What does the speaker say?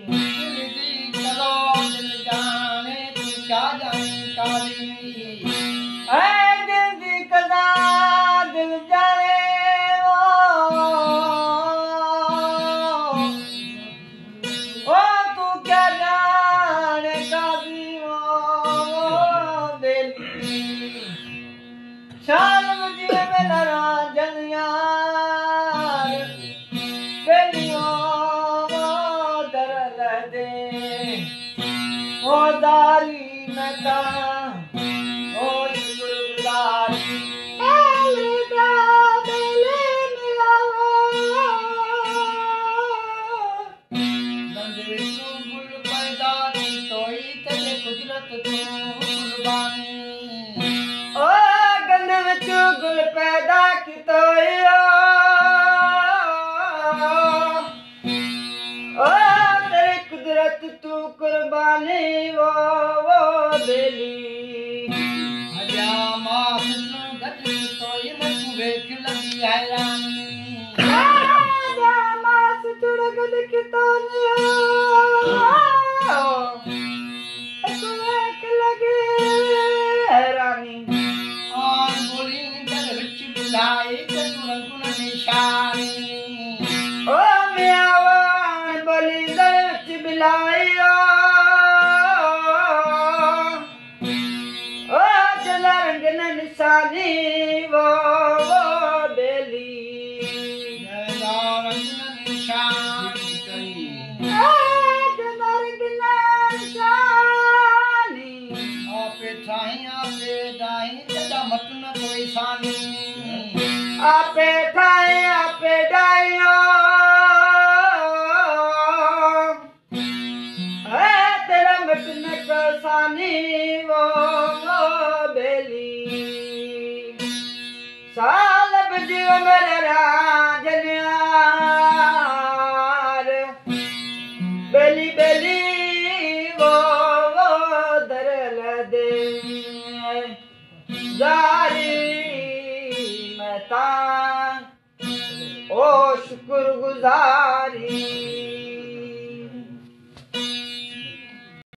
दी करो दिल जाने तू क्या जाने काली दिल दी कदा दिल जाने ओ तू क्या जाने काली बेली शान मुझे मेरा राजनिया ओ दारी मता ओ शुक्रदारी एलदा बेले मिला बंदे तू गुल पैदा की तोई तेरे कुदरत तू कुर्बानी ओ गंद विच गुल पैदा की तोई ओ तेरी कुदरत तू कुर्बानी वो बेली हजा मास नू गति तोई मैं तू वेख लगी हैरानी हजा मास चुड़ गद की तोई तू वेख लगी हैरानी और बोली दर विच बुलाई ते रंगुन निशानी ओ मियावान बोली दर विच बिलाई ओ चला रंग निशानी वो बेली रंगुन निशानी चला रंग निशानी आपे डाई तेरा मत न कोई सानी आपे ठाए आपे डाइयो है तेरा मटन कसानी वो बेली साल बजियो मेरे राजन्यार बेली बेली वो दरल दे जारी मता ओ शुक्र गुजार